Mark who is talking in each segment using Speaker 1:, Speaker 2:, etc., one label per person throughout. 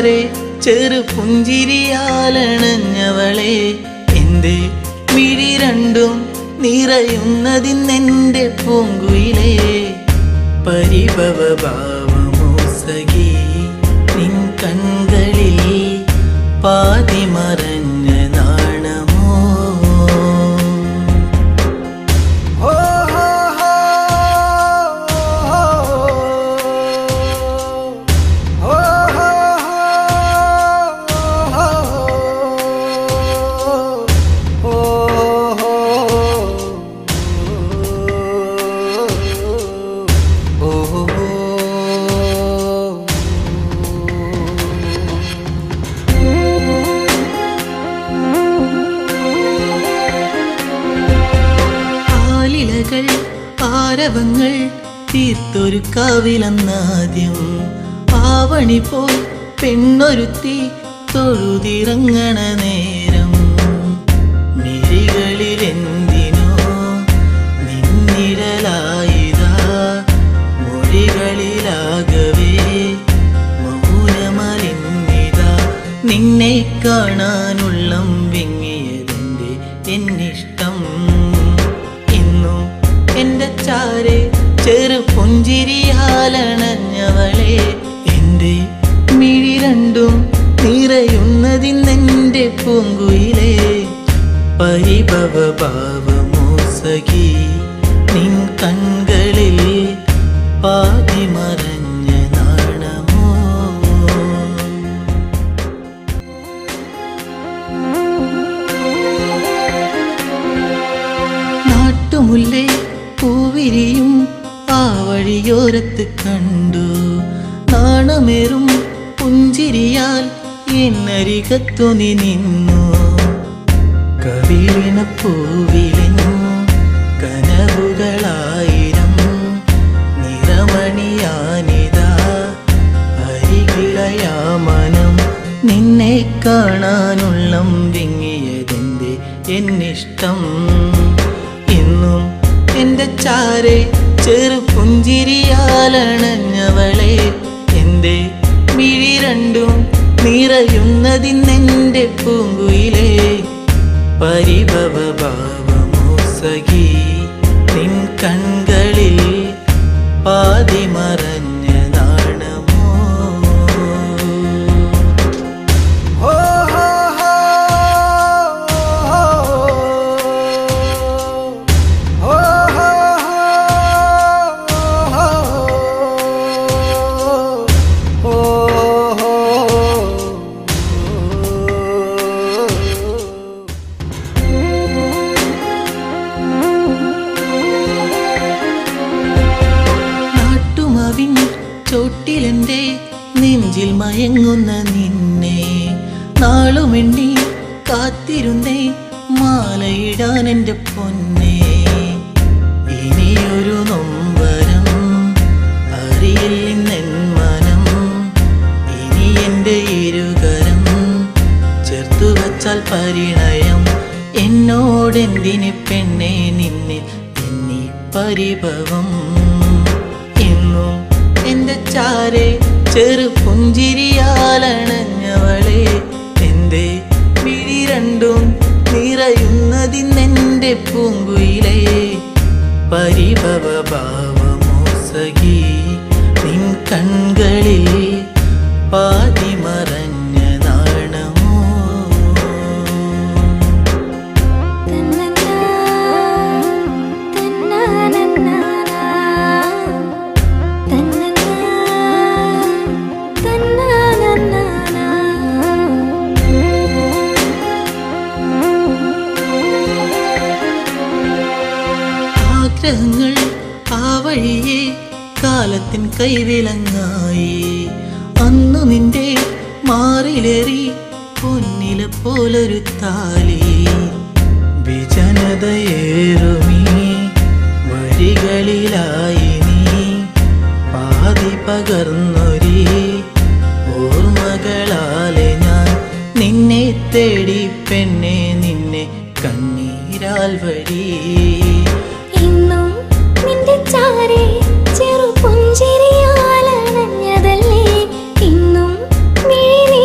Speaker 1: ചാരെ ചെറു പുഞ്ചിരിയാലണഞ്ഞവളെ എൻ്റെ മിഴി രണ്ടും നിറയുന്നതിന്നെൻ്റെ പൂങ്കുയിലേ പരിഭവ ഭാവമോ സഖി നിൻ കൺകളിൽ പാതി മറഞ്ഞ നാണമോ ആരവങ്ങൾ തീർത്തൊരു കാവിലെന്നാദ്യം ആവണി പോൽ പെണ്ണൊരുത്തി തൊഴുതിറങ്ങണ നേരം മിഴികളിലെന്തിനോ നിന്നിഴലായിതാ മൊഴികളിലാകവേ മൗനമലിന്നിതാ നിന്നെ കാണാനുള്ളം വിങ്ങിയതെന്റെ എന്നിഷ്ടം എൻ്റെ ചാരെ ചെറു പുഞ്ചിരിയാലണഞ്ഞവളെ എൻ്റെ മിഴി രണ്ടും നിറയുന്നതിന്നെൻ്റെ പൂങ്കുയിലേ പരിഭവ ഭാവമോ സഖി നിൻ കൺകളിൽ പാതി മറഞ്ഞ നാണമോ നാട്ടുമുല്ലേ പൂവിരിയും ആ വഴിയോരത്ത് കണ്ടു നാണമേറും പുഞ്ചിരിയാൽ എന്നരികത്തു നീ നിന്നു കവിളിണ പൂവിലിനു കനവുകളായിരം നിറമണിയാനിതാ അരികിളയാ മനം നിന്നെ കാണാനുള്ളം വിങ്ങിയതെന്റെ എന്നിഷ്ടം ഇന്നും എൻ്റെ ചാരെ ചെറു പുഞ്ചിരിയാലണഞ്ഞവളെ എൻ്റെ മിഴി രണ്ടും നിറയുന്നതിന്നെൻ്റെ പൂങ്കുയിലേ പരിഭവ ഭാവമോ സഖി നിൻ കൺകളിൽ പാതി മറഞ്ഞ നാണമോ ചോട്ടിലെൻ്റെ നെഞ്ചിൽ മയങ്ങുന്ന നിന്നെ നാളുമെണ്ണി കാത്തിരുന്നേ മാലയിടാൻ എൻ്റെ പൊന്നെ ഇനിയൊരു നൊമ്പരം അറിയില്ലെന്നെൻ മനം ഇനി എൻ്റെ ഇരുകരം ചേർത്തു വച്ചാൽ പരിണയം എന്നോടെന്തിന് പെണ്ണെ നിന്നെ എന്നീ പരിഭവം എന്നും എൻ്റെ ചാരെ ചെറു പുഞ്ചിരിയാലണഞ്ഞവളെ എൻ്റെ മിഴി രണ്ടും നിറയുന്നതിന്നെൻ്റെ പൂങ്കുയിലേ പരിഭവ ഭാവമോ സഖി നിൻ കൺകളിൽ പാതി മറഞ്ഞ നാണമോ ആഗ്രഹങ്ങൾ ആ വഴിയെ കാലത്തിൻ കൈവിലങ്ങായി അന്നു നിന്റെ മാറിലേറി പൊന്നില പോലൊരു താലി വിജനതയേറുമീ വഴികളിലായി നീ പാതി പകർന്നൊരി ഓർമ്മകളാലെ ഞാൻ നിന്നെ തേടി പെണ്ണെ നിന്നെ കണ്ണീരാൽ വഴി
Speaker 2: ഇന്നും നിന്റെ ചാരെ ചെറു പുഞ്ചിരിയാലണഞ്ഞതല്ലേ ഇന്നും മിഴി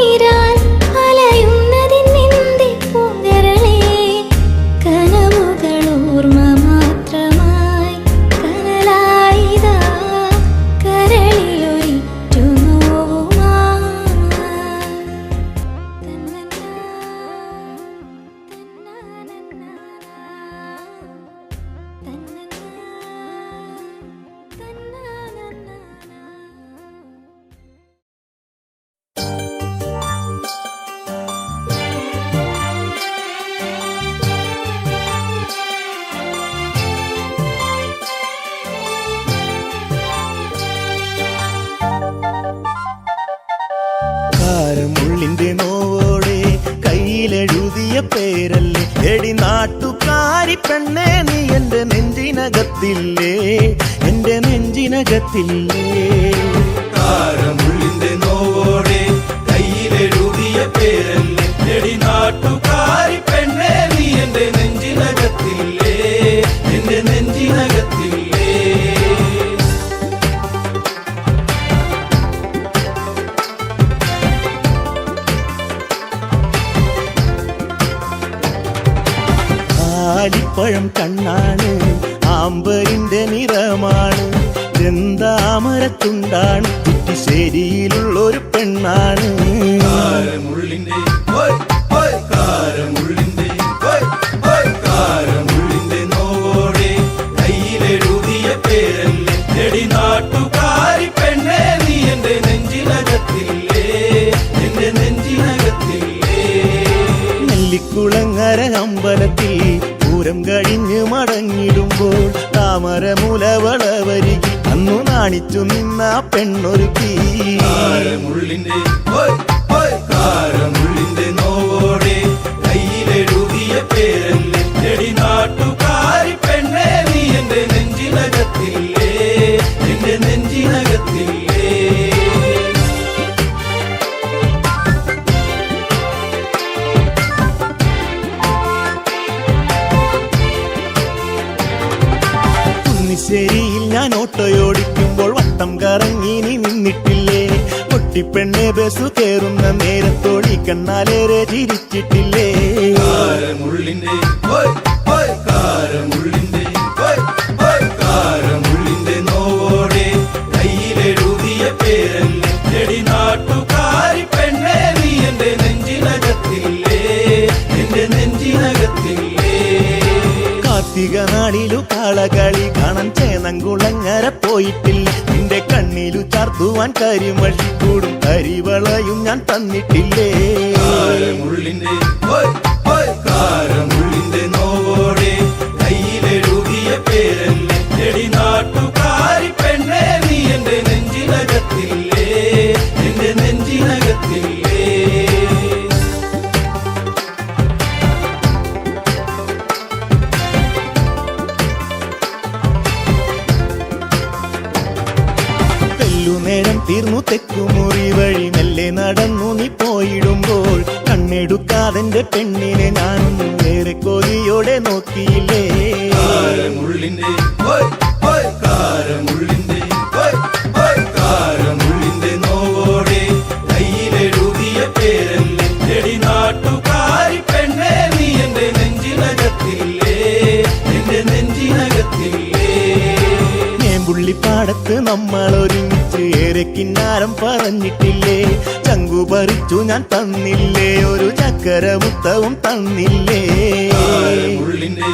Speaker 3: പേരല്ലേ എടി നാട്ടുകാരി പെണ്ണേ നീ എന്റെ നെഞ്ചിനകത്തില്ലേ എന്റെ നെഞ്ചിനകത്തില്ലേ
Speaker 4: കാരമുള്ളിന്റെ നോവോടെ കയ്യിലെഴുതിയ പേരല്ലേ എടി നാട്ടുകാരി പെണ്ണേ നീ എന്റെ നെഞ്ചിനകത്തില്ലേ എന്റെ നെഞ്ചിനകത്തില്ലേ
Speaker 3: ആലിപ്പഴം കണ്ണാണ് ആമ്പലിന്റെ നിറമാണ് ചെന്താമരത്തുണ്ടാണ് ചുറ്റിശ്ശേരിയിലുള്ളൊരു പെണ്ണാണ്
Speaker 4: കാരമുള്ളിന്റെ കാരമുള്ളിന്റെ കാരമുള്ളിന്റെ നോവോടെ കയ്യിലെഴുതിയ പേരല്ലേ എടി നാട്ടുകാരി പെണ്ണേ നീ എന്റെ നെഞ്ചിനകത്തില്ലേ എന്റെ നെഞ്ചിനകത്തില്ലേ
Speaker 3: നെല്ലിക്കുളങ്ങര അമ്പലത്തിൽ പൂരം കഴിഞ്ഞ് മടങ്ങിടുമ്പോൾ താമരമുലവളവരികി അന്നു നാണിച്ചു നിന്ന പെണ്ണൊരുക്കി
Speaker 4: കാരമുള്ളിന്റെ കാരമുള്ളിന്റെ നോവോടെ കയ്യിലെഴുതിയ പേരല്ലേ എടി നാട്ടുകാരി പെണ്ണേ നീ എന്റെ നെഞ്ചിനകത്തില്ലേ എന്റെ നെഞ്ചിനകത്തില്ലേ
Speaker 3: കുന്നിശ്ശേരിയിൽ ഞാൻ ഓട്ടോയോടിക്കുമ്പോൾ വട്ടം കറങ്ങി നീ നിന്നിട്ടില്ലേ പൊട്ടിപ്പെണ്ണെ ബസ് കയറുന്ന നേരത്തോടി കണ്ണാലേറെ ചിരിച്ചിട്ടില്ലേ
Speaker 4: കാരമുള്ളിന്റെ കാരമുള്ളിന്റെ കാരമുള്ളിന്റെ നോവോടെ കയ്യിലെഴുതിയ പേരല്ലേ എടി നാട്ടുകാരി പെണ്ണേ നീ എന്റെ നെഞ്ചിനകത്തില്ലേ എന്റെ നെഞ്ചിനകത്തില്ലേ
Speaker 3: കാർത്തിക നാളിലു കാളകളി കാണാൻ ചേനങ്കുളങ്ങര പോയിട്ടില്ല നിന്റെ കണ്ണിലു ചാർത്തുവാൻ കരിമഴിക്കൂടും കരിവളയും ഞാൻ തന്നിട്ടില്ലേ
Speaker 4: കാരമുള്ളിന്റെ കാരമുള്ളിന്റെ നോവോടെ കയ്യിലെഴുതിയ പേരല്ലേ എടി നാട്ടുകാരി പെണ്ണേ നീ എന്റെ നെഞ്ചിനകത്തില്ലേ എന്റെ നെഞ്ചിനകത്തില്ലേ
Speaker 3: നേരം തീർന്നു തെക്കുമുറി വഴി മെല്ലെ നടന്നു നീ പോയിടുമ്പോൾ കണ്ണെടുക്കാതെന്റെ പെണ്ണിനെ ഞാനൊന്നും വേറെ കൊതിയോടെ നോക്കിയില്ലേ
Speaker 4: കാരമുള്ളിന്റെ കാരമുള്ളിന്റെ കാരമുള്ളിന്റെ നോവോടെ കയ്യിലെഴുതിയ പേരല്ലേ എടി നാട്ടുകാരി പെണ്ണേ നീ എന്റെ നെഞ്ചിനകത്തില്ലേ എന്റെ നെഞ്ചിനകത്തില്ലേ
Speaker 3: പുള്ളിപ്പാടത്ത് നമ്മൾ ഒരുമിച്ച് ഏറെ കിന്നാരം പറഞ്ഞിട്ടില്ലേ ചങ്കു പറിച്ചു ഞാൻ തന്നില്ലേ ഒരു ചക്കര മുത്തവും തന്നില്ലേ
Speaker 4: കാരമുള്ളിന്റെ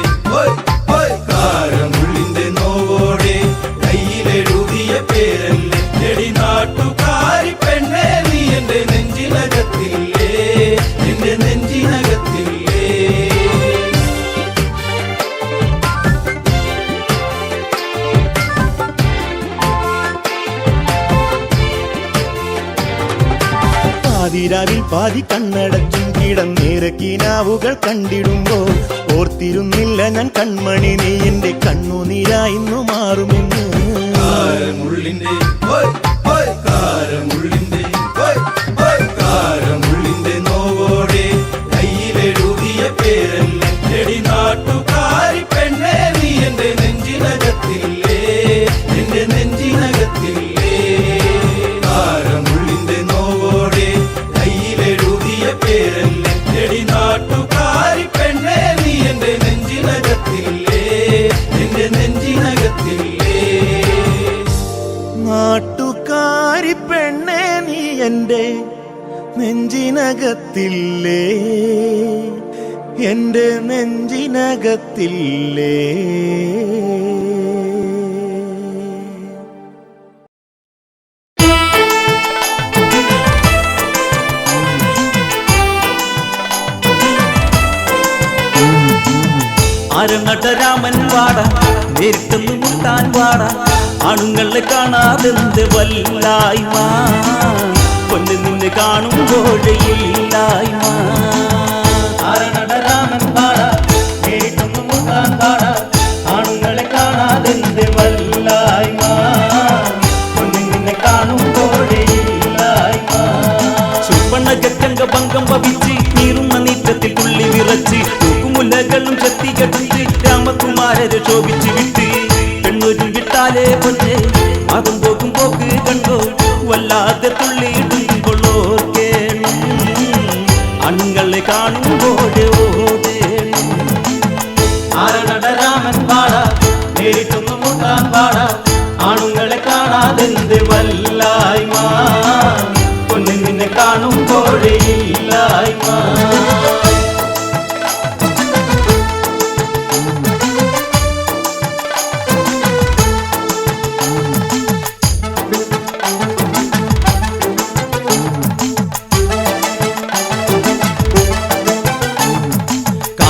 Speaker 4: കാരമുള്ളിന്റെ നോവോടെ കയ്യിലെഴുതിയ പേരല്ലേ എടി നാട്ടുകാരി പെണ്ണേ നീ എന്റെ നെഞ്ചിനകത്തില്ലേ എന്റെ നെഞ്ചിനകത്തില്ലേ
Speaker 3: പാതിരാവിൽ പാതി കണ്ണടച്ചും കിടന്നേറെ കിനാവുകൾ കണ്ടിടുമ്പോൾ ഓർത്തിരുന്നില്ല ഞാൻ കൺമണി നീ എന്റെ കണ്ണുനീരായിന്നു മാറുമെന്ന്
Speaker 4: കാരമുള്ളിന്റെ കാരമുള്ളിന്റെ കാരമുള്ളിന്റെ നോവോടെ കയ്യിലെഴുതിയ പേരല്ലേ എടി നാട്ടുകാരി പെണ്ണേ നീ എന്റെ നെഞ്ചിനകത്തില്ലേ എന്റെ നെഞ്ചിനകത്തില്ലേ കാരമുള്ളിന്റെ നോവോടെ കയ്യിലെഴുതിയ പേരല്ലേ എടി നാട്ടുകാരി പെണ്ണേ നീ എന്റെ നെഞ്ചിനകത്തില്ലേ എന്റെ നെഞ്ചിനകത്തില്ലേ
Speaker 3: നാട്ടുകാരി പെണ്ണേ നീ എന്റെ നെഞ്ചിനകത്തില്ലേ എന്റെ നെഞ്ചിനകത്തില്ലേ
Speaker 1: അരങ്ങട്ടരാമൻ വാട നേരിട്ടൊന്ന് മുട്ടാൻ വാട ആണുങ്ങളെ കാണാതെന്ത് വല്ലായ്മ പൊന്ന് നിന്നെ കാണുമ്പോഴേ ഇല്ലായ്മ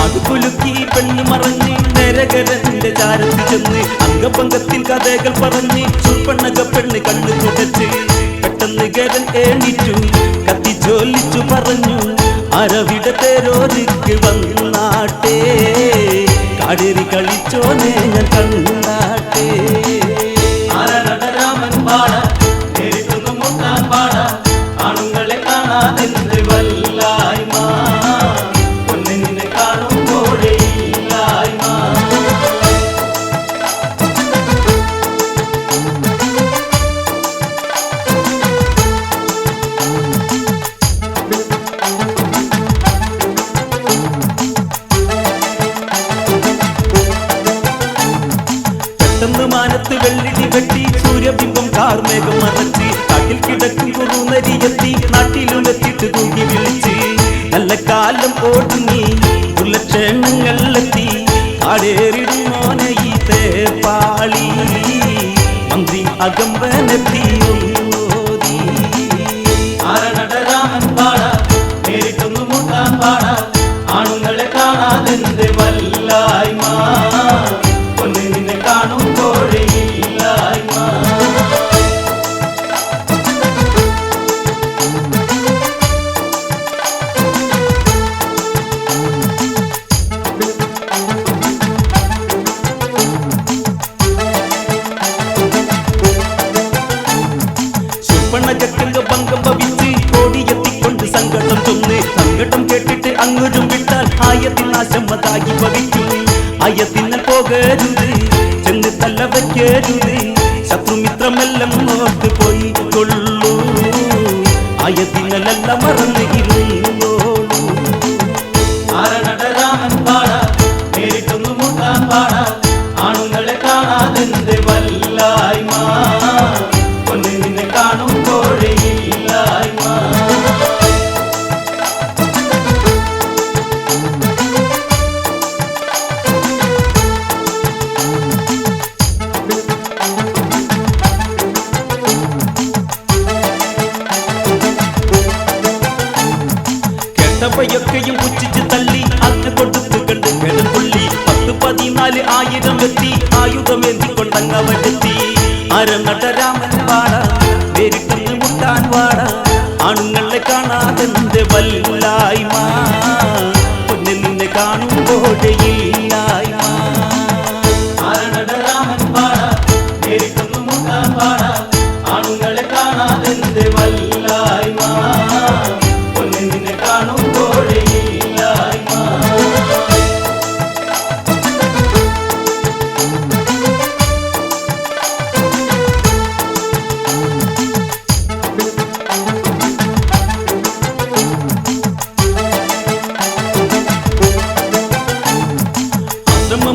Speaker 1: നാടുകുലുക്കി പെണ്ണ് മറഞ്ഞ് നരകരന്റെ ചാരത്ത് ചെന്ന് അംഗഭംഗത്തിൽ കഥകൾ പറഞ്ഞ് ചുപ്പണ്ണക പെണ്ണ് കണ്ണു തുടച്ച് പെട്ടെന്ന് കരൻ എണീറ്റു കത്തി ചോലിച്ചു പറഞ്ഞു അരവിടെ തേരോരിക്ക് വന്നാട്ടെ കാടേറി കളിച്ചോനെ ഞാൻ കണ്ടാട്ടെ ആരനടരാമൻ പാട നേരിട്ടൊന്നും മുട്ടാൻ പാട ആണുങ്ങളെ കാണാതെന്ത് വല്ലായ്മ പൊന്നെ നിന്നെ കാണുമ്പോഴേ ഇല്ലായ്മ പെട്ടെന്ന് മാനത്ത് വെള്ളിടി വെട്ടി സൂര്യബിംബം കാർമേഘം മറച്ച് കാട്ടിൽ കിടക്കും കുറുനരിയെത്തി നാട്ടിലും എത്തിയിട്ട് തൂക്കി വിളിച്ച് നല്ല കാലം ഓടുങ്ങി ഉള്ളക്ഷേണങ്ങളെത്തി കാടേറിടും മോനെ ഈ തേപ്പാളി മന്ത്രി അകമ്പനെത്തി ഒന്നോതി ആരനടരാമൻ പാട നേരിട്ടൊന്നു മുട്ടാൻ പാട ആണുങ്ങളെ കാണാതെന്ത് വല്ലായ്മ പൊന്നെ നിന്നെ കാണുമ്പോഴേ ഇല്ലായ്മ ശുർപ്പണകക്കങ്ക ഭംഗം ഭവിച്ച് കോടിയെത്തിക്കൊണ്ട് സങ്കടം ചൊന്ന് സങ്കടം കേട്ടിട്ട് അങ്ങൊരും വിട്ടാൽ ആയത്തിൽ നാശമതായി ഭവിക്കും ആയത്തിന്നൽ പോകരുത് ചെന്ന് തല്ല വയ്ക്കരുത് ശത്രുമിത്രമെല്ലാം നോക്ക് പോയി കൊള്ളൂ ആയത്തിനലെല്ലാം മറന്ന് ഇരുന്നോളൂ ആരനടരാമൻ പാട നേരിട്ടൊന്നു മുട്ടാൻ പാട ആണുങ്ങളെ കാണാതെന്ത് വല്ലായ്മ പൊന്നെ നിന്നെ കാണുമ്പോഴേ ഇല്ലായ്മ കേട്ടവയൊക്കെയും പുച്ഛിച്ച് തള്ളി അന്ന് കൊടുത്തു കണ്ട് കിടപ്പുള്ളി 10-14 എത്തി ആയുധമേന്തിക്കൊണ്ടങ്ങവടെത്തി അരനടരാമൻ വാട നേരിട്ടൊന്ന് മുട്ടാൻ വാട ആണുങ്ങളെ കാണാതെന്ത് വല്ലായ്മ പൊന്നെ നിന്നെ കാണുമ്പോഴേ ഇല്ലായ്മ അരനടരാമൻ വാട നേരിട്ടൊന്ന് മുട്ടാൻ വാട ആണുങ്ങളെ കാണാതെന്ത് വല്ലായ്മ പൊന്നെ നിന്നെ കാണുമ്പോഴേ ഇല്ലായ്മ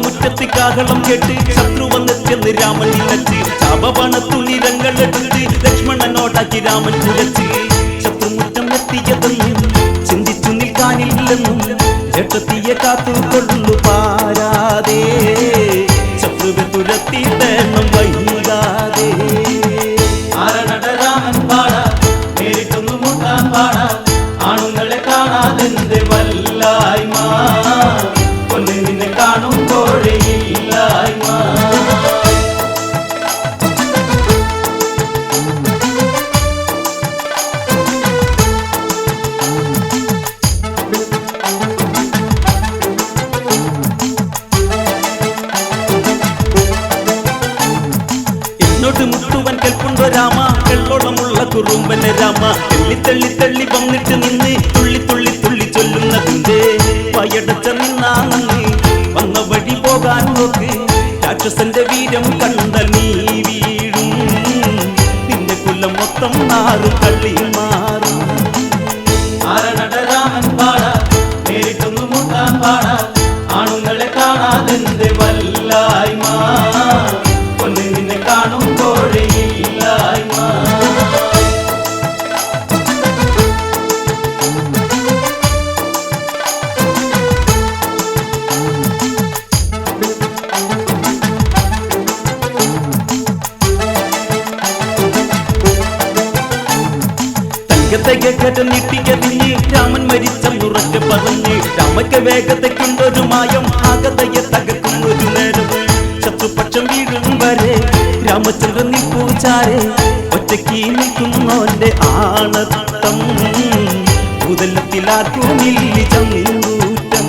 Speaker 1: മുറ്റത്ത് കാഹളം കേട്ട് ശത്രു വന്നെത്തിയെന്ന് രാമൻ നിലച്ച് ശാപബാണത്തു നിരങ്ങളെടുത്ത് ലക്ഷ്മണനോടാക്കി രാമൻ തുലച്ച് ശത്രുമുറ്റം എത്തിയതെന്നും ചിന്തിച്ചു നിൽക്കാനില്ലെന്നും ചേട്ടത്തിയെ കാത്തുകൊള്ളു പാരാതെ ശത്രുവെ തുരത്തിയിട്ടെണ്ണം വൈകാതെ ആരനടരാമൻ പാട നേരിട്ടൊന്നു മുട്ടാൻ പാട ആണുങ്ങളെ കാണാതെന്ത് വല്ലായ്മ പൊന്നെ നിന്നെ കാണുമ്പോഴേ ഇല്ലായ്മ എന്നോട് മുട്ടുവൻ കേൾപ്പുണ്ടോ രാമ വെള്ളോളമുള്ള കുറുമ്പന്റെ രാമ തെള്ളി തെള്ളി തെള്ളി വന്നിട്ട് നിന്ന് തുള്ളി തുള്ളി തുള്ളി ചൊല്ലുന്നതിന്റെ പയടച്ച നിന്നാണെന്ന് വന്ന വഴി പോകാൻ നോക്ക് രാക്ഷസന്റെ വീരം കണ്ട നീ വീഴും നിന്റെ കുലം മൊത്തം മാറും തള്ളി മാറും ആരനടരാമൻ പാട നേരിട്ടൊന്നു മുട്ടാൻ പാട ആണുങ്ങളെ കാണാതെന്ത് വല്ലായ്മ പൊന്നെ നിന്നെ കാണുമ്പോഴേ ഇല്ലായ്മ തങ്കത്തകേറ്റ നീട്ടിക്കരിഞ്ഞ് രാമൻ മരിച്ച ഉറക്കെ പറഞ്ഞ് രാമ ചുമക്ക വേഗതയ്ക്കുണ്ടൊരു മായം ആകതയെ തകർക്കും ഒരു നേരം ശത്രുപക്ഷം വീഴും വരെ രാമചന്ദ്രൻ നിൽപ്പൂച്ചാരെ ഒറ്റയ്ക്ക് നിൽക്കുന്നോന്റെ ആണത്തം ഭൂതലത്തിലാർക്കുമില്ല ചങ്ങൂറ്റം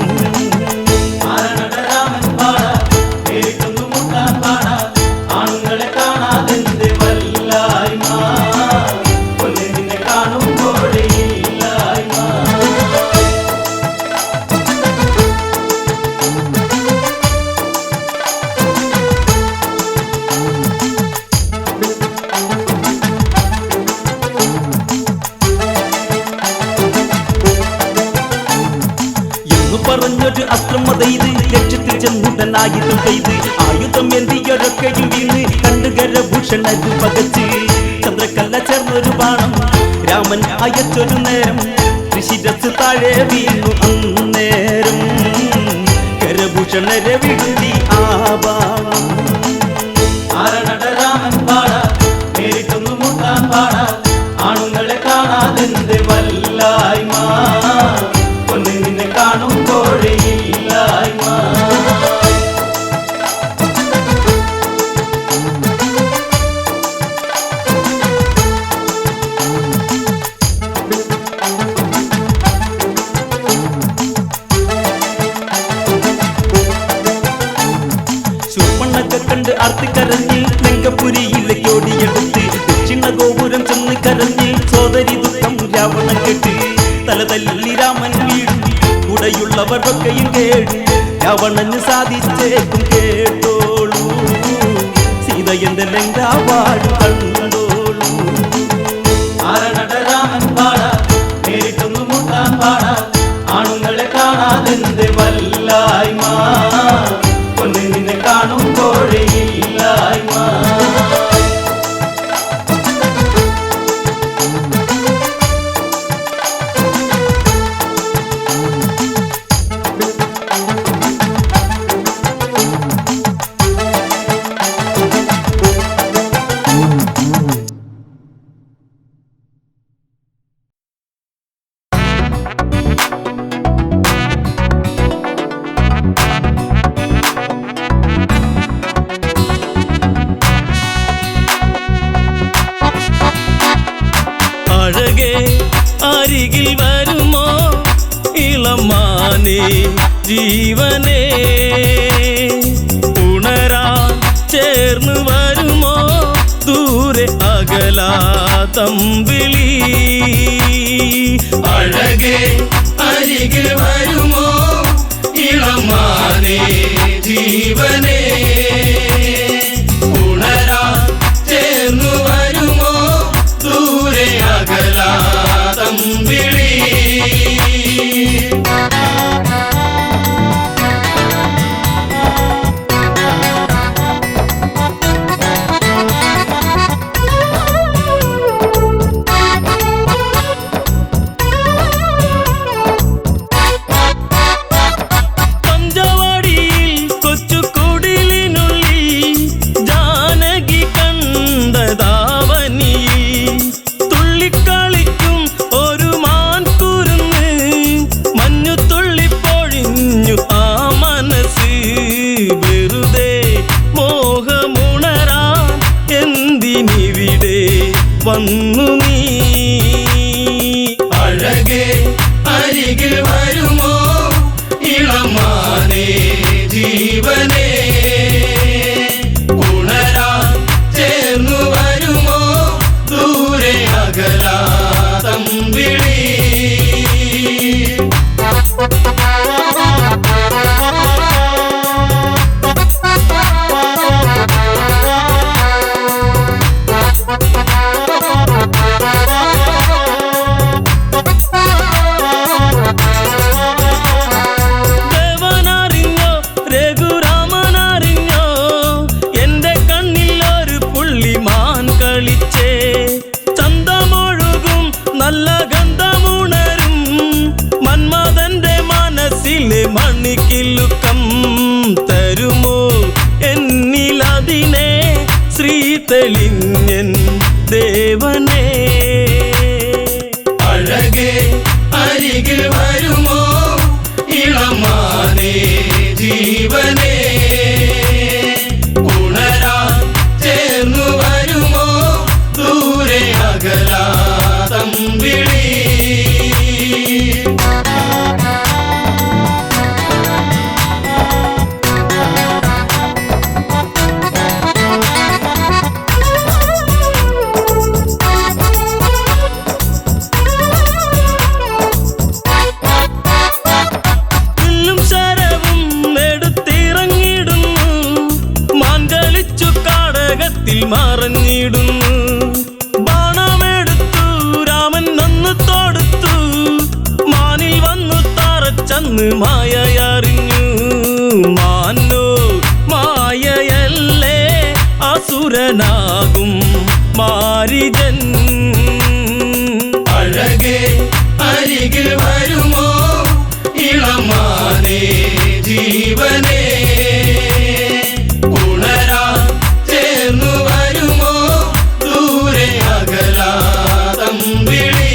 Speaker 1: പറഞ്ഞൊരു അസ്ത്രമതയിത് ലക്ഷ്യത്തിൽ ചെന്നുടനായുധം ചെയ്ത് ആയുധം എന്തിയൊരൊക്കെയും വീണ് കണ്ടുകരഭൂഷണരു പകച്ച് ചന്ദ്രക്കല്ല ചേർന്നൊരു ബാണം രാമൻ അയച്ചൊരു നേരം ഋഷിരസ് താഴെ വീണു അന്നേരം കരഭൂഷണരെ വിടുതി ആ ബാണം
Speaker 4: രാമൻ പാട നേരിട്ടൊന്നു മുട്ടാൻ പാട ആണുങ്ങളെ കാണാതെന്ത് വല്ലായ്മ നിന്നെ കാണുമ്പോഴേ ഇല്ലായ്മ
Speaker 1: ശൂർപ്പണൊക്കെ കണ്ട് ആർത്തിക്കരഞ്ഞ് ലങ്കപുരിയിലേക്ക് ഓടിയെടുത്ത് ദക്ഷിണ ഗോപുരം ചെന്ന് കരഞ്ഞ് സോദരി ദുഃഖം രാവണൻ കേട്ട് തല തല്ലി രാമൻ വീഴും കൂടെയുള്ളവർക്കൊക്കെയും കേട്ടു രാവണന് സാധിച്ചേക്കും കേട്ടോളൂ സീത എന്റെ ലങ്കാവാട് കണ്ടോളൂ
Speaker 4: രാമൻ പാട നേരിട്ടൊന്നു മുട്ടാൻ പാട ആണുങ്ങളെ കാണാതെന്ത് വല്ലായ്മ നിന്നെ കാണുമ്പോഴേ ഇല്ലായ്മ
Speaker 5: അരികിൽ വരുമോ ഇളമാനേ ജീവനേ ഉണരാൻ ചേർന്ന് വരുമോ ദൂരെ അകലാതമ്പിളി
Speaker 4: അഴകേ അരികിൽ വരുമോ ഇളമാനേ ജീവനേ ഉണരാൻ ചേർന്നു വരുമോ ദൂരെ അകലാതമ്പിളി വന്നു നീ
Speaker 5: അഴകേ അരികിൽ വരുമോ ഇളമാനേ ജീവനേ ഉണരാൻ ചേർന്നു വരുമോ ദൂരെ അകലാതമ്പിളി മണിക്കിലുക്കം തരുമോ എന്നിലതിനെ ശ്രീ തെളിഞ്ഞൻ ദേവനേ
Speaker 4: അഴകേ അരികിൽ വരുമോ ഇള ജീവനേ ഉണരാൻ ചേർന്നു വരുമോ ദൂരെ അകലാതം വിളി
Speaker 5: മറഞ്ഞിടുന്നു ബാണമെടുത്തു രാമൻ നന്ന് തൊടുത്തു മാനിൽ വന്നു തറച്ചന്ന് മായയറിഞ്ഞു മാനോ മായയല്ലേ അസുരനാകും മാരിജൻ
Speaker 4: അഴകേ അരികിൽ വരുമോ ഇളമാനേ ജീവനേ ഉണരാൻ ചേർന്നു വരുമോ ദൂരെ അകലാതം വിളി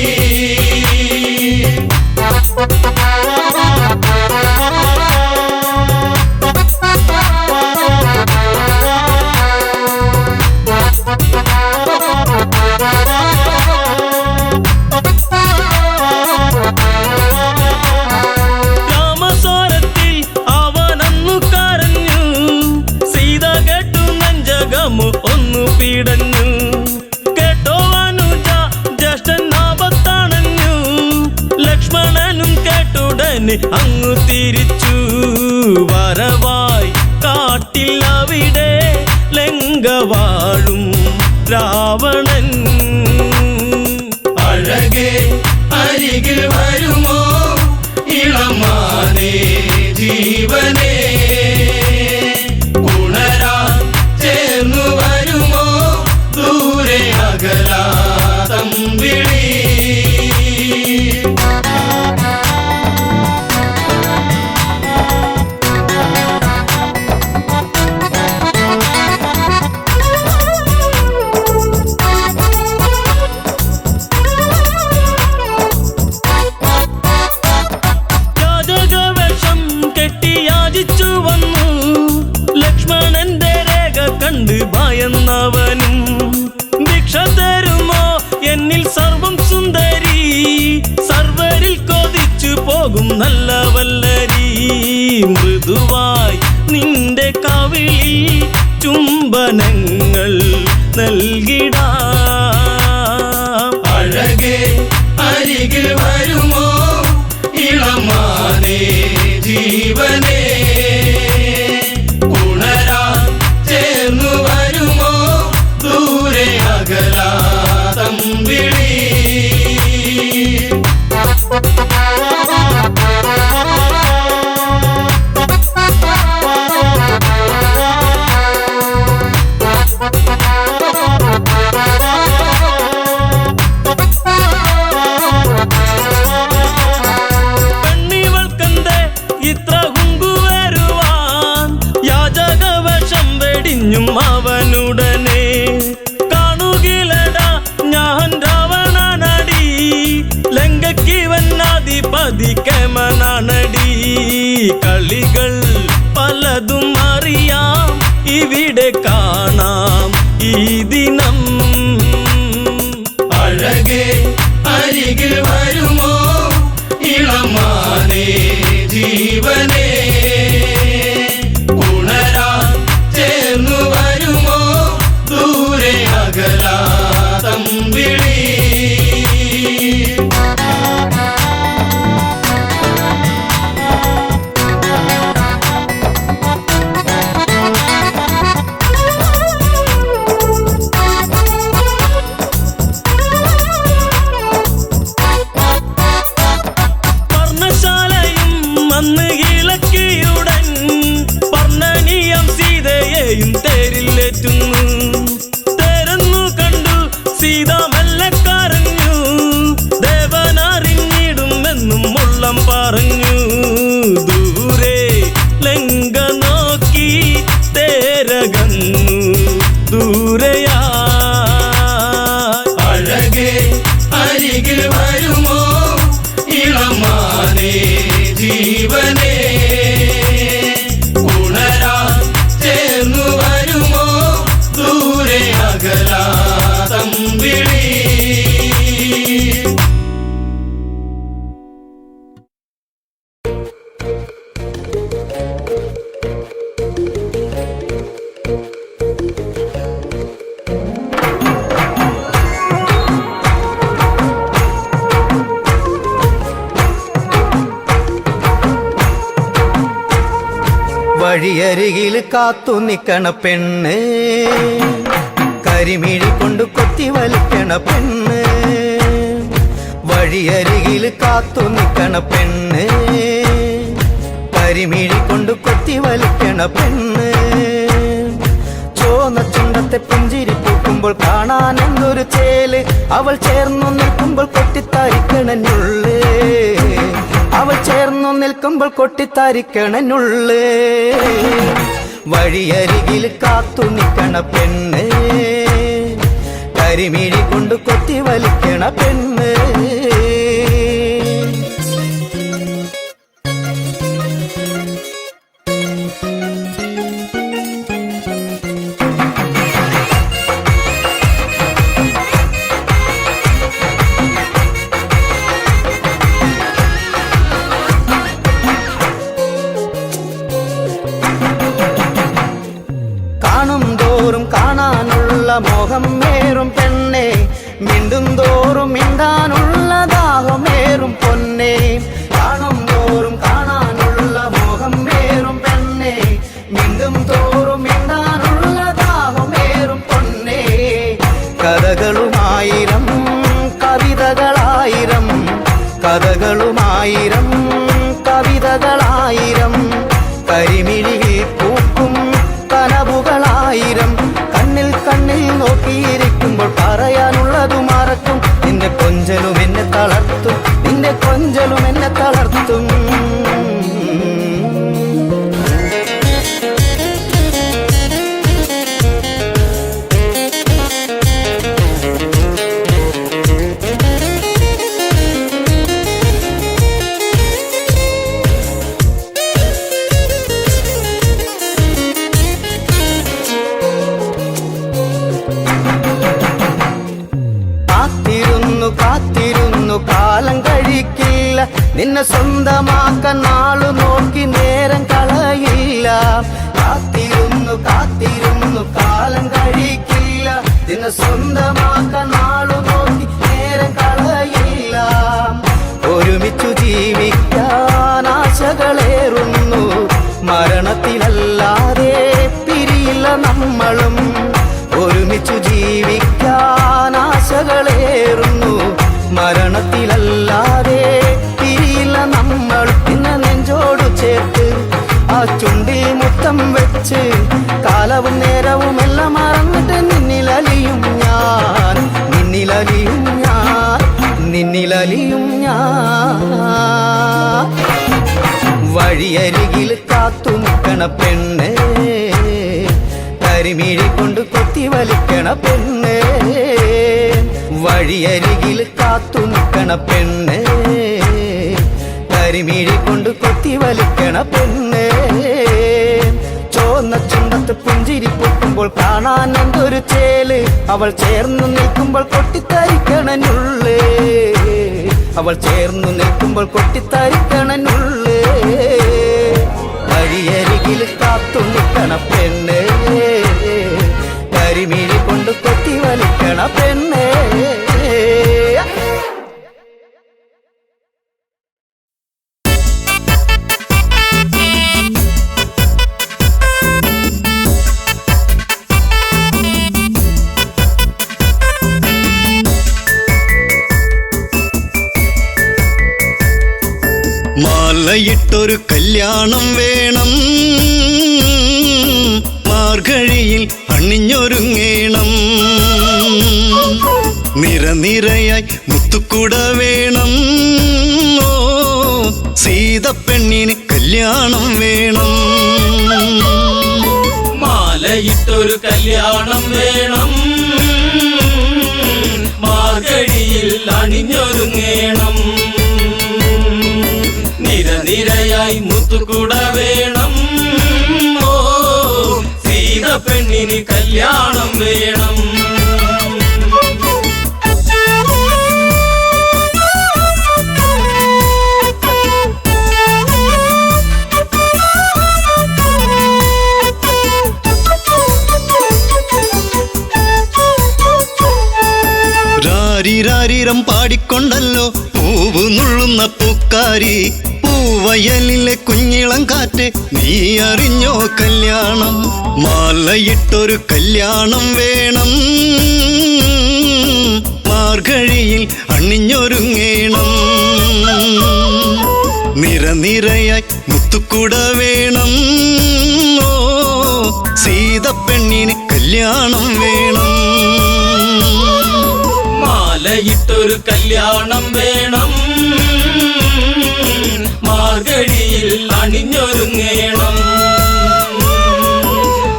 Speaker 5: രാമസ്വരത്തിൽ അവനന്നു കരഞ്ഞു സീത കേട്ടു നെഞ്ചകമു ഒന്നു പീടഞ്ഞു കേട്ടോ അനുജ ജ്യേഷ്ഠൻ ആപത്തണഞ്ഞു ലക്ഷ്മണനും കേട്ടുടനെ അങ്ങു തിരിച്ചു വരവായി കാട്ടിൽ അവിടെ ലങ്ക വാഴും രാവണൻ
Speaker 4: അഴകേ അരികിൽ വരുമോ ഇളമാനേ ജീവനേ ഉണരാൻ ചേർന്നു വരുമോ ദൂരെ അകലാതം വിളി
Speaker 5: യാചകവേഷം കെട്ടി യാചിച്ചു വന്നു ലക്ഷ്മണന്റെ രേഖ കണ്ട് ഭയന്നവനും ഭിക്ഷ തരുമോ എന്നിൽ സർവം സുന്ദരി സർവരിൽ കൊതിച്ചു പോകും നല്ല വല്ലരി മൃദുവായി നിന്റെ കവിളിൽ ചുംബനങ്ങൾ നൽകിടാം
Speaker 4: അഴകേ അരികിൽ വരുമോ ഇളമാനേ ജീവനേ ഉണരാൻ ചേർന്നു വരുമോ ദൂരെ അകലാതം വിളി
Speaker 5: പെണ്ണിവൾക്കെന്തേ ഇത്ര കുങ്കുവരുവാൻ യാചകവേഷം വെടിഞ്ഞും അവനുടനെ കാണുകിലടാ ഞാൻ രാവണനടി ലങ്കയ്ക്കിവനാധിപതി കേമനാണടി കളികൾ പലതും അറിയാം ഇവിടെ കാണാം ഈ ദിനം
Speaker 4: അഴകേ അരികിൽ വരുമോ ഇളമാനേ ജീവനേ ഉണരാൻ ചേർന്നു വരുമോ ദൂരെ അകലാതം വിളി
Speaker 5: പർണശാലയും അന്ന് ഇളക്കിയുടൻ പർണനീയം സീതയെയും തേരിലേറ്റുന്നു തേരെന്നു കണ്ടു സീത മെല്ലെ കരഞ്ഞു ദേവനറിഞ്ഞിടുമെന്നും ഉള്ളം പറഞ്ഞു ദൂരെ ലങ്ക നോക്കി തേരകന്നു ദൂരയാ
Speaker 4: അഴകേ അരികിൽ വരുമോ ഇളമാനേ ജീവനേ
Speaker 6: വഴിയരികിൽ കാത്തു നിക്കണ പെണ്ണ്, കരിമിഴി കൊണ്ട് കൊത്തി വലിക്കണ പെണ്ണ്. വഴിയരികിൽ കാത്തു നിക്കണ പെണ്ണ്, കരിമിഴി കൊണ്ട് കൊത്തി വലിക്കണ പെണ്ണ്. ചോന്ന ചുണ്ടത്തെ പുഞ്ചിരി പൂക്കുമ്പോൾ കാണാൻ എന്തൊരു ചേല്, അവൾ ചേർന്നു നിൽക്കുമ്പോൾ കൊട്ടിത്താരിക്കണനുള്ളേ, അവൾ ചേർന്നു നിൽക്കുമ്പോൾ കൊട്ടിത്താരിക്കണനുള്ളേ. വഴിയരികിൽ കാത്തു നിൽക്കണ പെണ്ണ്, കരിമിഴി കൊണ്ട് കൊത്തി വലിക്കണ പെണ്ണ്. കാണും തോറും കാണാനുള്ള മോഹം മേറും പെണ്ണെ, മിണ്ടും തോറും മിണ്ടാനുള്ള ദാഹമേറും പൊന്നെ. കാണും തോറും കാണാനുള്ള മോഹം മേറും പെണ്ണെ, മിണ്ടും തോറും മിണ്ടാനുള്ള ദാഹമേറും പൊന്നെ. കഥകളുമായിരം കവിതകളായിരം, കഥകളുമായിരം കവിതകളായിരം, കരിമിഴിയിൽ പൂക്കും കനവുകളായിരം. കണ്ണിൽ കണ്ണിൽ നോക്കിയിരിക്കുമ്പോൾ പറയാനുള്ളതു മറക്കും, നിന്റെ കൊഞ്ചലും എന്നെ തളർത്തും, നിന്റെ കൊഞ്ചലും എന്നെ തളർത്തും. കാത്തിരുന്നു കാലം കഴിക്കില്ല, നിന്നെ സ്വന്തമാക്കാൻ നാളു നോക്കി നേരം കളയില്ല. കാത്തിരുന്നു കാലം കഴിക്കില്ല, നിന്നെ സ്വന്തമാക്കാൻ നാളു നോക്കി നേരം കളയില്ല. ഒരുമിച്ചു ജീവിക്കാൻ ആശകളേറുന്നു, മരണത്തിലല്ലാതെ പിരിയില്ല നമ്മളും. ഒരുമിച്ചു ജീവിക്കാൻ ആശകളേറുന്നു, മരണത്തിലല്ലാതെ പിരിയില്ല നമ്മൾ. പിന്നെ നെഞ്ചോടു ചേർത്ത് ആ ചുണ്ടിൽ മുത്തം വെച്ച്, കാലവും നേരവും എല്ലാം മറന്നിട്ട് നിന്നിലലിയും ഞാൻ, നിന്നിലലിയും ഞാൻ, നിന്നിലലിയും ഞാൻ. വഴിയരികിൽ കാത്തു നിൽക്കണ പെണ്ണ്, കരിമിഴി കൊണ്ട് കൊത്തി വലിക്കണ പെണ്ണ്. വഴിയരികിൽ കാത്തു നിൽക്കണ പെണ്ണ്, കരിമിഴി കൊണ്ട് കൊത്തി വലിക്കണ പെണ്ണ്. ചോന്ന ചുണ്ടത്ത് പുഞ്ചിരി പൊട്ടുമ്പോൾ കാണാൻ എന്തൊരു ചേല്, അവൾ ചേർന്നു നിൽക്കുമ്പോൾ കൊട്ടിത്തരിക്കണനുള്ളേ, അവൾ ചേർന്നു നിൽക്കുമ്പോൾ കൊട്ടിത്തരിക്കണനുള്ളേ. വഴിയരികിൽ കാത്തു നിൽക്കണ പെണ്ണ്, കരിമിഴി കൊണ്ട് കൊത്തി വലിക്കണ പെണ്ണ്.
Speaker 5: മാലയിട്ടൊരു കല്യാണം വേണം, മാർഗഴിയിൽ അണിഞ്ഞൊരുങ്ങേണം. നിരനിരയായി മുത്തുക്കുട വേണം, ഓ സീതപ്പെണ്ണിന് കല്യാണം വേണം.
Speaker 4: മാലയിട്ടൊരു കല്യാണം വേണം, മാർഗഴിയിൽ അണിഞ്ഞൊരുങ്ങേണം. നിരനിരയായി മുത്തുകുട വേണം, ഓ സീതപ്പെണ്ണിന് കല്യാണം വേണം.
Speaker 5: രാരിരാരിരം പാടിക്കൊണ്ടല്ലോ പൂവ് നുള്ളുന്ന പൂക്കാരി, പൂവയലിലെ കുഞ്ഞിളം കാറ്റ് നീ അറിഞ്ഞോ കല്യാണം മാലയിട്ടൊരു കല്യാണം വേണം മാർഗഴിയിൽ അണിഞ്ഞൊരുങ്ങേണം നിരനിരയായി മുത്തുക്കുട വേണം ഓ സീതപ്പെണ്ണിന് കല്യാണം വേണം
Speaker 4: മാലയിട്ടൊരു കല്യാണം വേണം മാർഗഴിയിൽ അണിഞ്ഞൊരുങ്ങേണം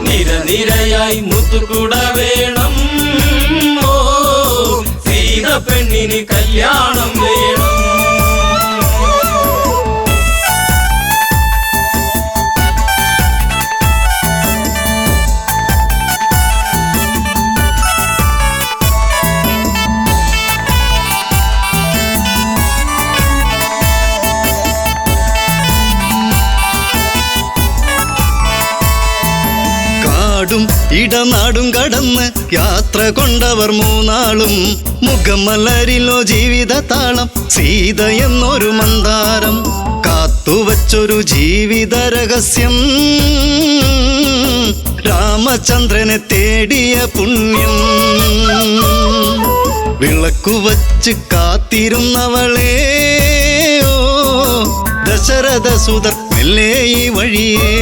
Speaker 4: നിരനിരയായി മുത്തുകുട വേണം ഓ സീതപ്പെണ്ണിന് കല്യാണം വേണം
Speaker 5: ഇടനാടും കടന്ന് യാത്ര കൊണ്ടവർ മൂന്നാളും മുഖമലരിലോ ജീവിത താളം സീത എന്നൊരു മന്ദാരം കാത്തുവച്ചൊരു ജീവിത രഹസ്യം രാമചന്ദ്രനെ തേടിയ പുണ്യം വിളക്കുവച്ച് കാത്തിരുന്നവളെ ഓ ദശരഥ സുതർ മെല്ലെ ഈ വഴിയേ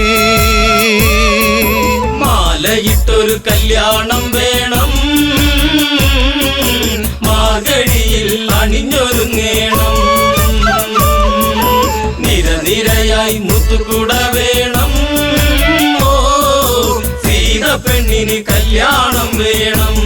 Speaker 4: മാലയിട്ടൊരു കല്യാണം വേണം മാർഗഴിയിൽ അണിഞ്ഞൊരുങ്ങേണം നിരനിരയായി മുത്തുകുട വേണം ഓ സീതപ്പെണ്ണിന് കല്യാണം വേണം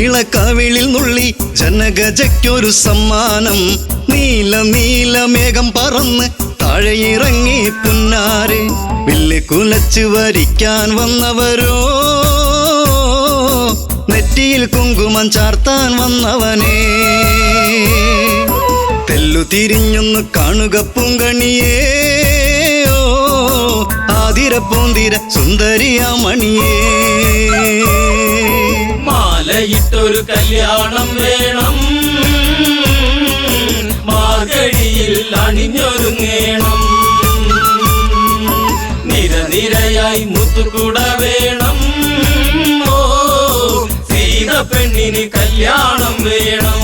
Speaker 5: ഇളക്കവിളിൽ നുള്ളി ജനഗജയ്ക്കൊരു സമ്മാനം നീല നീല മേഘം പറന്ന് താഴെയിറങ്ങി പുന്നാരെ വില്ല് കുലച്ച് വരിക്കാൻ വന്നവരോ നെറ്റിയിൽ കുങ്കുമം ചാർത്താൻ വന്നവനെ തെല്ലു തിരിഞ്ഞൊന്ന് കാണുക പൂങ്കണിയേ ഓ ആതിര പൂന്തിര സുന്ദരിയാ മണിയേ
Speaker 4: മാലയിട്ടൊരു കല്യാണം വേണം മാർഗഴിയിൽ അണിഞ്ഞൊരുങ്ങേണം നിരനിരയായി മുത്തുകുട വേണം ഓ സീതപ്പെണ്ണിന് കല്യാണം വേണം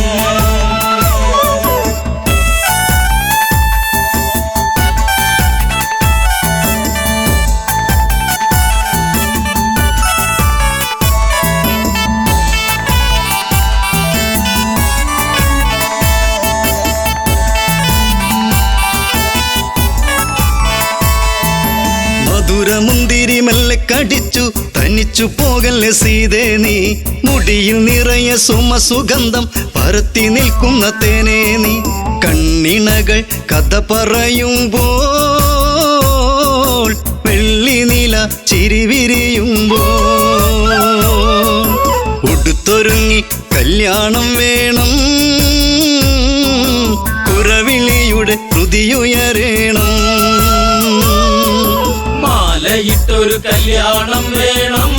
Speaker 5: മുന്തിരി മെല്ലെ കടിച്ചു തനിച്ചു പോകല്ലേ സീതേ നീ മുടിയിൽ നിറയെ സുമസുഗന്ധം പരത്തി നിൽക്കുന്ന തേനേ നീ കണ്ണിണകൾ കഥ പറയുമ്പോൾ വെള്ളി നീല ചിരിവിരിയുമ്പോൾ ഉടുത്തൊരുങ്ങി കല്യാണം വേണം കുരവിളിയുടെ ഹൃതിയുയരേണം
Speaker 4: മാലയിട്ടൊരു കല്യാണം വേണം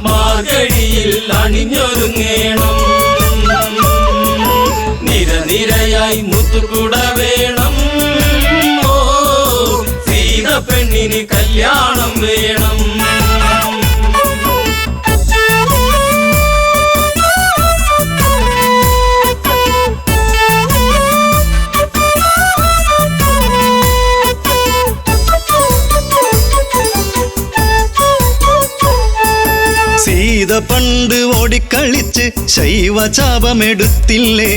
Speaker 4: മാർഗഴിയിൽ അണിഞ്ഞൊരുങ്ങേണം നിരനിരയായി മുത്തുകുട വേണം ഓ സീതപ്പെണ്ണിന് കല്യാണം വേണം
Speaker 5: പണ്ട് ഓടിക്കളിച്ച് ശൈവചാപമെടുത്തില്ലേ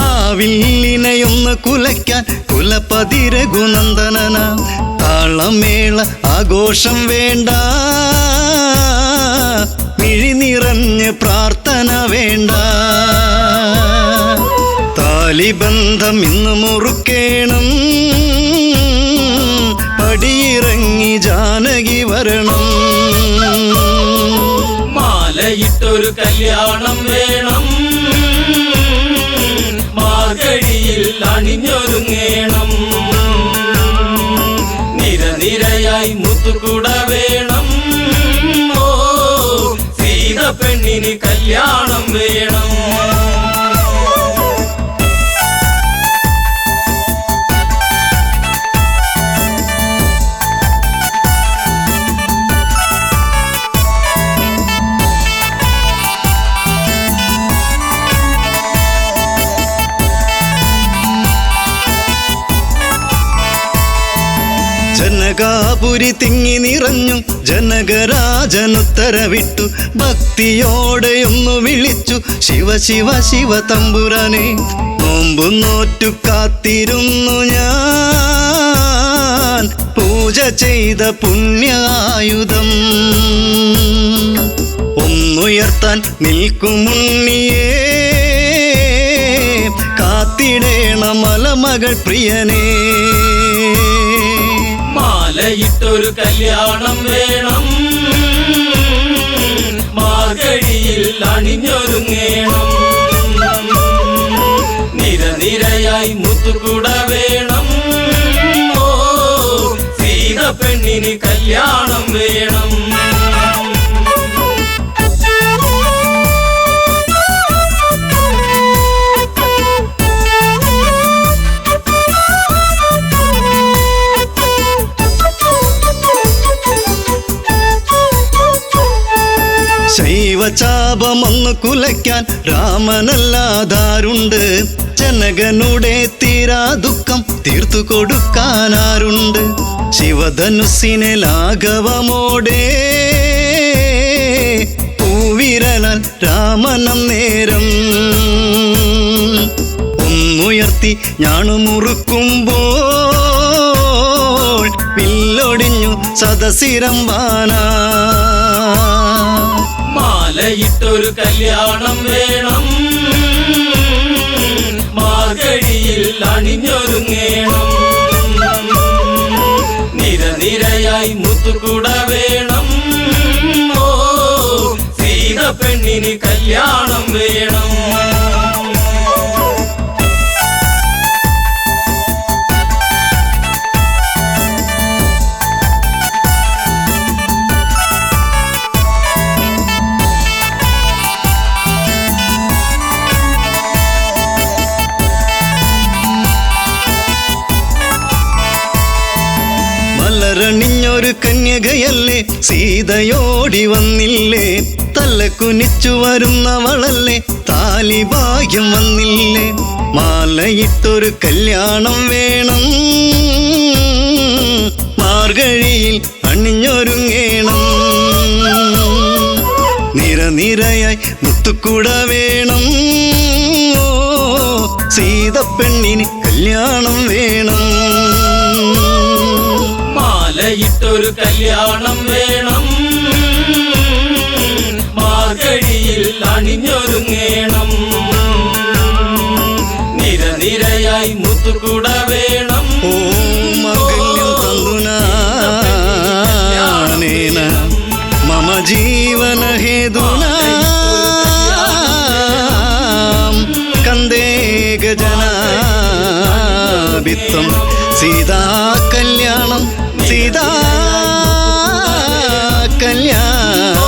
Speaker 5: ആവില്ലിനെയൊന്ന് കുലയ്ക്കാൻ കുലപതി രഘുനന്ദനന താളമേള ആഘോഷം വേണ്ട മിഴി നിറഞ്ഞ് പ്രാർത്ഥന വേണ്ട താലിബന്ധം ഇന്ന് മുറുക്കേണം പടിയിറങ്ങി ജാനകി വരണം
Speaker 4: മാലയിട്ടൊരു കല്യാണം വേണം മാർഗഴിയിൽ അണിഞ്ഞൊരുങ്ങേണം നിരനിരയായി മുത്തുകൂട വേണം ഓ സീത പെണ്ണിന് കല്യാണം വേണം
Speaker 5: ജനകാപുരി തിങ്ങി നിറഞ്ഞു ജനകരാജനുത്തരവിട്ടു ഭക്തിയോടെയൊന്നു വിളിച്ചു ശിവ ശിവ ശിവ തമ്പുരാനെ നോമ്പു നോറ്റു കാത്തിരുന്നു ഞാൻ പൂജ ചെയ്ത പുണ്യായുധം ഒന്നുയർത്താൻ നിൽക്കുമുണ്ണിയേ കാത്തിടേണ മലമകൾ പ്രിയനേ
Speaker 4: മാലയിട്ടൊരു കല്യാണം വേണം മാർഗഴിയിൽ അണിഞ്ഞൊരുങ്ങേണം നിരനിരയായി മുത്തുകൂട വേണം ഓ സീത പെണ്ണിന് കല്യാണം വേണം
Speaker 5: ശൈവചാപമൊന്നു കുലയ്ക്കാൻ രാമനല്ലാതാരുണ്ട് ജനകനുടെ തീരാ ദുഃഖം തീർത്തു കൊടുക്കാനാരുണ്ട് ശിവധനുസിനെ ലാഘവമോടെ പൂവിരലാൽ രാമനം നേരം ഒന്നുയർത്തി ഞാണുമുറുക്കുമ്പോൾ പില്ലൊടിഞ്ഞു സദസിരമ്പാനാ
Speaker 4: മാലയിട്ടൊരു കല്യാണം വേണം മാർഗഴിയിൽ അണിഞ്ഞൊരുങ്ങേണം നിരനിരയായി മുത്തുകൂട വേണം ഓ സീത പെണ്ണിന് കല്യാണം വേണം
Speaker 5: മലരണിഞ്ഞൊരു കന്യകയല്ലേ സീതയോടി വന്നില്ലേ തല കുനിച്ചു വരുന്നവളല്ലേ താലിഭാഗ്യം വന്നില്ലേ മാലയിട്ടൊരു കല്യാണം വേണം മാർഗഴിയിൽ അണിഞ്ഞൊരുങ്ങേണം നിരനിരയായി മുത്തുകൂട വേണം ഓ സീത പെണ്ണിന് കല്യാണം വേണം
Speaker 4: മാലയിട്ടൊരു കല്യാണം വേണം മാർഗഴിയിൽ അണിഞ്ഞൊരുങ്ങേണം നിരനിരയായി മുത്തുകൂട വേണം
Speaker 5: ഓ മംഗല്യം തന്തുനാനേന മമ ജീവന ഹേതുനാ കന്ദേ ഗജനാഭിത്വം സീതാ കല്യാണം സീതാ കല്യാണം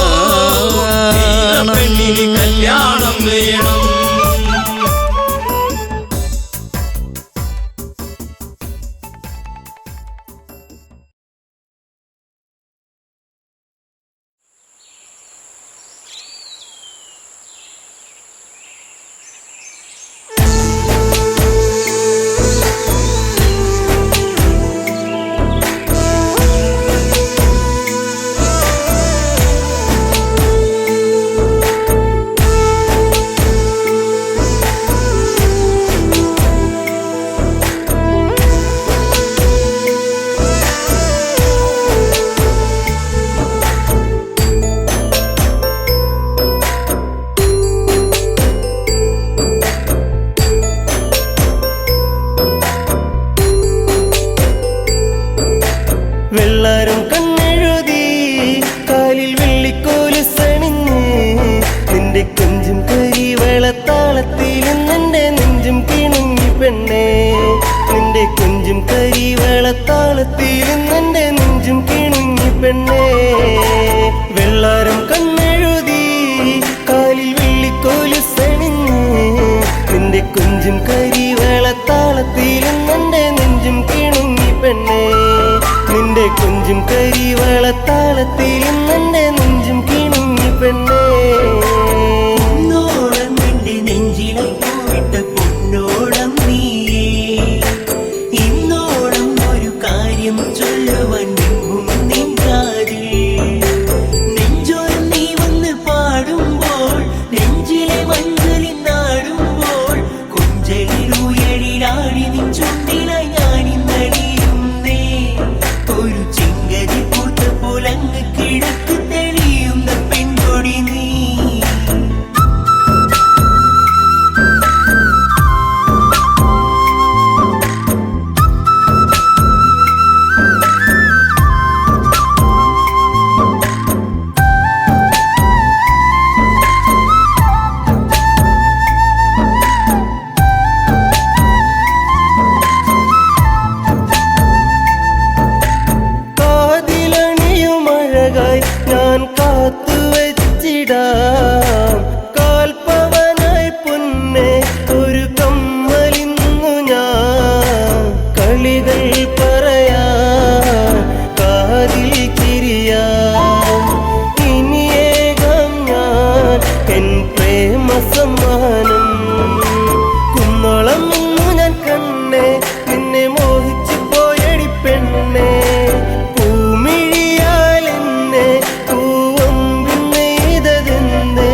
Speaker 4: പെണ്ണിന് കല്യാണം വേണം
Speaker 6: വെള്ളാരം കണ്ണെഴുതി കാലിൽ വെള്ളിക്കോലുസണിഞ്ഞ് നിന്റെ കൊഞ്ചും കരി വെള്ളത്താളത്തിൽ നിന്റെ നെഞ്ചും കിണുങ്ങി പെണ്ണേ നിന്റെ കൊഞ്ചും കരിവളത്താളത്തിൽ നിന്റെ നെഞ്ചും കിണുങ്ങി പെണ്ണേ വെള്ളാരം കണ്ണെഴുതി കാലിൽ വെള്ളിക്കോലുസണിഞ്ഞ് നിന്റെ കൊഞ്ചും കരിവളത്താളത്തിൽ നിന്റെ നെഞ്ചും കിണുങ്ങി പെണ്ണേ നിന്റെ കൊഞ്ചും കരിവളത്താളത്തിൽ നിന്റെ നെഞ്ചും കിണുങ്ങി പെണ്ണേ
Speaker 7: നിന്റെ നെഞ്ചിലെ പോയിട്ട പൊന്നോളം നീയേ ഇന്നോളം ഒരു കാര്യം ചൊല്ലുവാൻ നിൻകാതിൽ നെഞ്ചോരം നീ വന്ന് പാടുമ്പോൾ നെഞ്ചിലെ മഞ്ചലിൽ നാടുമ്പോൾ കൊഞ്ചലിലുയരിലാടി നിൻ ചുണ്ടിലായി ഞാനിന്നടിയുന്നേ ഒരു ചെങ്കരി പൂത്ത പോലങ്ങ് കിഴക്ക് തെളിയുന്ന പെൺകൊടി നീ
Speaker 6: കാതിലണിയുമഴകായി ഞാൻ കാത്തുവച്ചിടാം കാൽപ്പവനായി പൊന്നെ ഒരു കമ്മലിന്നു ഞാൻ കളികൾ പറയാൻ കാതിൽ കിരിയാം ഇനിയേകം ഞാൻ എൻ പ്രേമ സമ്മാനം കുന്നോളം ഇന്നു ഞാൻ കണ്ണേ നിന്നെ മോഹിച്ചു പോയടി പെണ്ണേ പൂമിഴിയാലെന്നെ പൂവമ്പിന്നെയ്തതെന്നേ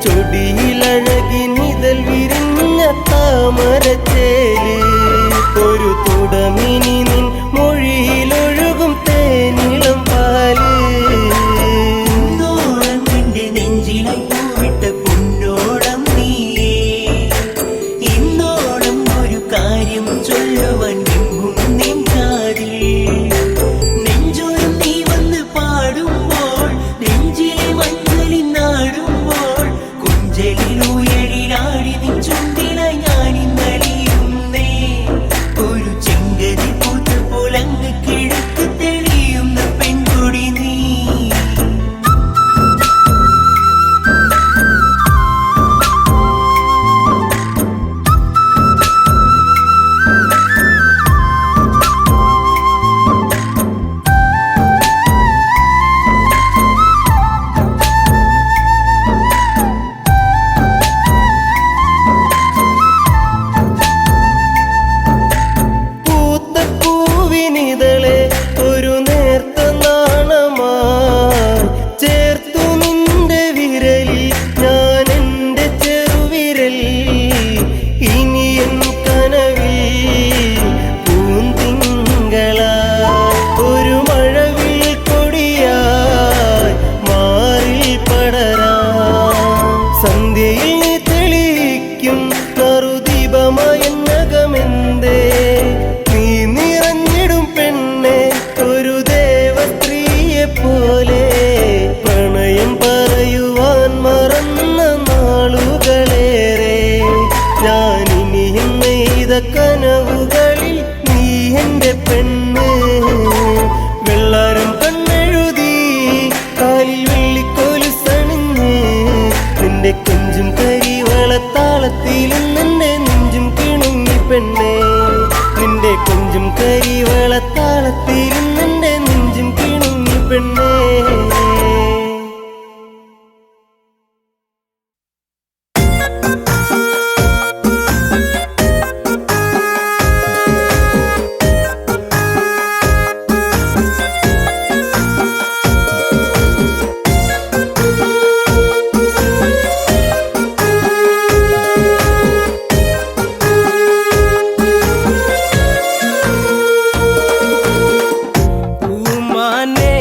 Speaker 6: ചൊടിയിലഴകി നിതൽ വിരിഞ്ഞ താമരച്ചേല് ഒരു തുടമിനി നിൻ മൊഴിയിലൊഴുകും തേനിളം പാല്
Speaker 7: നിന്റെ നെഞ്ചിലായി പോയിട്ട പൊന്നോളം നീയേ ഇന്നോളം ഒരു കാര്യം ചൊല്ലുവാൻ നിൻകാതിൽ നെഞ്ചോരം നീ വന്ന് പാടുമ്പോൾ നെഞ്ചിലെ മഞ്ചലിൽ നാടുമ്പോൾ കൊഞ്ചലിലുയരിലാടി നിൻ ചുണ്ടിലായി ഞാനിന്നടിയുന്നേ ഒരു ചെങ്കരി പൂത്ത പോലങ്ങ് കിഴക്ക് തെളിയുന്ന പെൺകൊടി നീ
Speaker 6: പൂത്ത പൂവിനിതളെ ഒരു നേർത്ത നാണമായി ചേർത്തു നിന്റെ വിരലിൽ ഞാൻ എൻ്റെ ചെറുവിരൽ ഇനി എൻ കനവിൽ പൂന്തിങ്കളായി ഒരു മഴവിൽ കൊടിയായി മാറിൽ പടരാം സന്ധ്യയിൽ നീ തെളിയിക്കും നറുദീപമായെന്നകമെന്തേ നീ നിറഞ്ഞിടും പെണ്ണെ ഒരു ദേവസ്ത്രീയെ പോലെ പ്രണയം പറയുവാൻ മറന്ന നാളുകളേറെ ഞാനിനിയും നെയ്ത കനവുകളിൽ നീ എൻ്റെ പെണ്ണ് വെള്ളാരം കണ്ണെഴുതി കാലിൽ വെള്ളിക്കോലുസണിഞ്ഞ് നിന്റെ കൊഞ്ചും കരിവളത്താളത്തിൽ നിന്റെ നെഞ്ചും കിണുങ്ങി പെണ്ണേ നിന്റെ കൊഞ്ചും കരിവളത്താളത്തിൽ നിന്റെ നെഞ്ചും കിണുങ്ങി പെണ്ണേ പൂമാനേ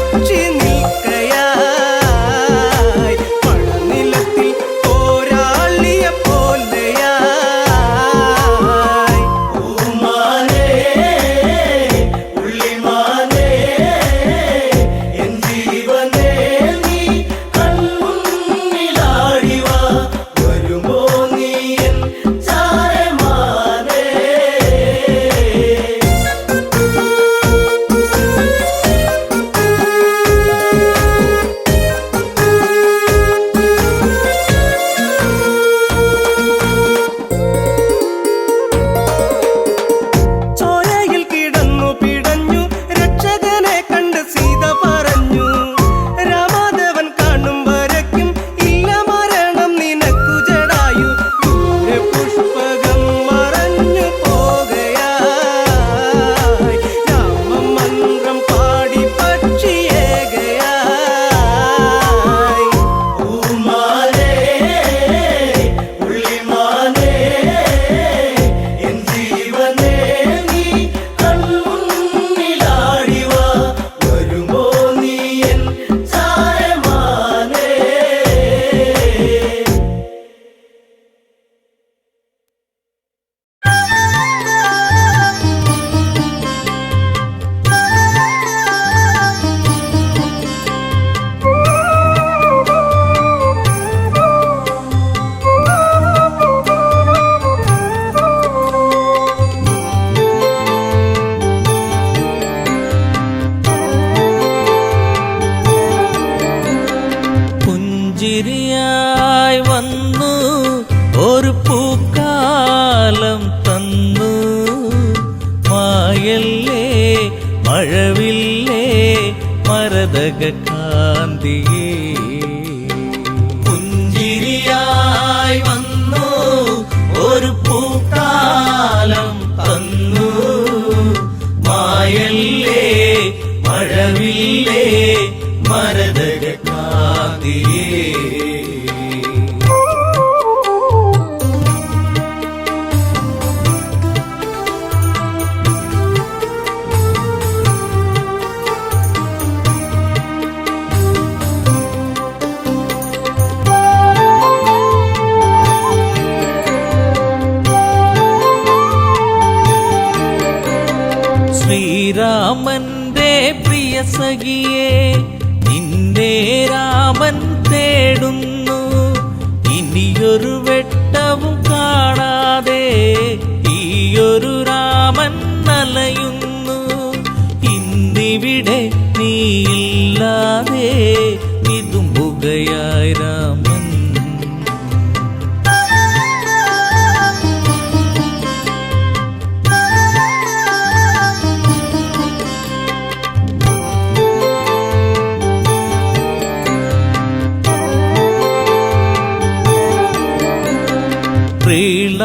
Speaker 6: പക്ഷി നിൽക്കയായി പഴനിലത്തിൽ പോരാളിയെ പോലെയായി
Speaker 7: പൂമാനേ ഉള്ളിമാനേ എൻ ജീവനേ നീ കൺമുന്നിലാടിവാ വരുമോ നീ എൻ ചാരമാനേ
Speaker 6: ചോരയിൽ കിടന്നു പിടഞ്ഞു രക്ഷകനെ കണ്ട് സീത പറഞ്ഞു രാമാദേവൻ കാണും വരയ്ക്കും ഇല്ല മരണം നിനക്കു ജടായു ദൂരെ പുഷ്പകം മറഞ്ഞു പോകയായി രാമമന്ത്രം പാടി പക്ഷിയേകയായി
Speaker 7: പൂമാനേ ഉള്ളിമാനേ എൻ ജീവനേ നീ കൺമുന്നിലാടിവാ വരുമോ നീ എൻ ചാരമാനേ
Speaker 8: പുഞ്ചിരിയായി വന്നു ഒരു പൂക്കാലം തന്നു മായല്ലേ മഴവില്ലേ മരതക കാന്തിയേ
Speaker 7: പുഞ്ചിരിയായി വന്നു ഒരു പൂക്കാലം തന്നു മായല്ലേ മഴവില്ലേ മരതക കാന്തിയേ
Speaker 8: ശ്രീരാമന്റെ പ്രിയ സഖിയെ നിന്റെ രാമൻ തേടുന്നു ഇനിയൊരു വെട്ടവും കാണാതെ ഈയൊരു രാമൻ അലയുന്നു ഇന്നിവിടെ നീയില്ലാതെ വിതുമ്പുകയായി രാമൻ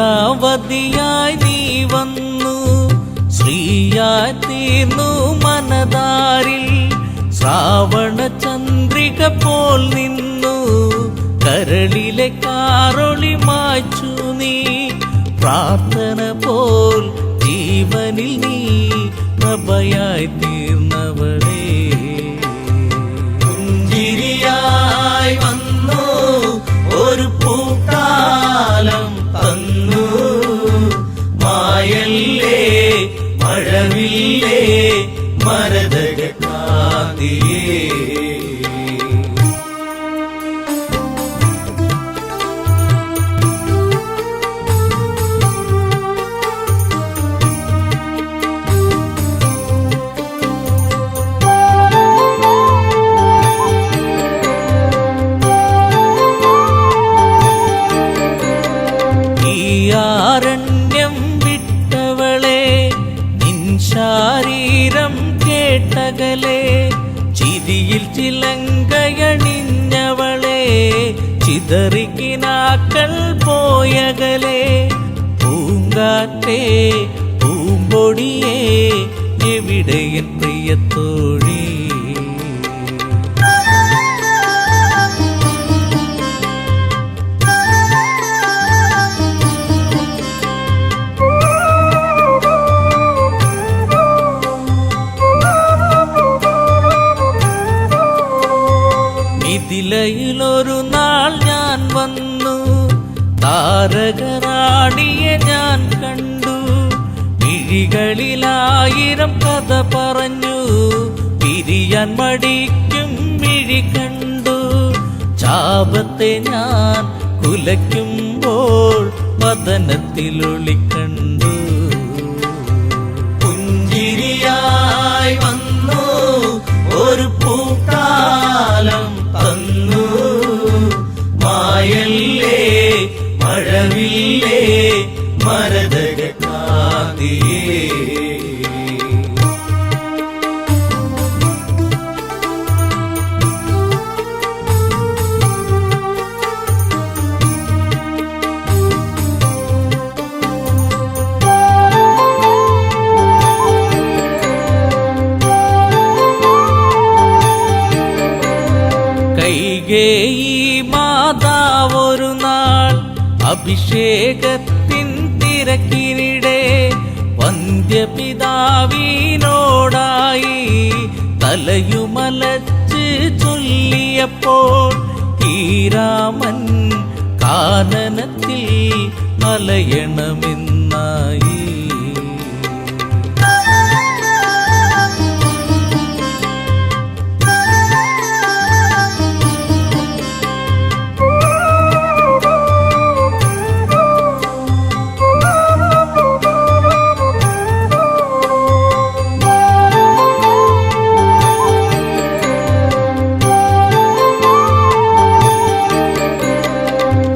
Speaker 8: പ്രീളാവതിയായി നീ വന്നു ശ്രീയായി തീർന്നു മനതാരിൽ ശ്രാവണ ചന്ദ്രിക പോൽ നിന്നു കരളിലെ കാറൊളി മായ്ച്ചു നീ പ്രാർത്ഥന പോൽ ജീവനിൽ നീ പ്രഭയായി തീർന്നവളേ
Speaker 7: പുഞ്ചിരിയായി വന്നു ഒരു പൂക്കാലം തന്നു മായല്ലേ മഴവില്ലേ മരതക കാന്തിയേ
Speaker 8: ആരണ്യം വിട്ടവളെ നിൻ ശാരീരം കേട്ടകലെ ചിരിയിൽ ചിലങ്കയണിഞ്ഞവളെ ചിതറിക്കിനാക്കൾ പോയകലെ പൂങ്കാറ്റേ പൂമ്പൊടിയേ എവിടെയൻ പ്രിയത്തോഴി മിഥിലയിലൊരു നാൾ ഞാൻ വന്നു, താരകറാണിയെ ഞാൻ കണ്ടു. മിഴികളിലായിരം കഥ പറഞ്ഞു, പിരിയാൻ മടിക്കും മിഴി കണ്ടു. ചാപത്തെ ഞാൻ കുലയ്ക്കുമ്പോൾ വദനത്തിലൊളി കണ്ടു.
Speaker 7: പുഞ്ചിരിയായി വന്നു ഒരു പൂക്കാലം തന്നു. മായല്ലേ മഴവില്ലേ മരതക കാതിയേ.
Speaker 8: കൈകേയി മാതാവൊരു നാൾ അഭിഷേകത്തിൻ തിരക്കിനിടെ വന്ധ്യപിതാവിനോടായി തലയുമലച്ച് ചൊല്ലിയപ്പോൾ ഈ രാമൻ കാനനത്തിൽ അലയണമെന്നായി.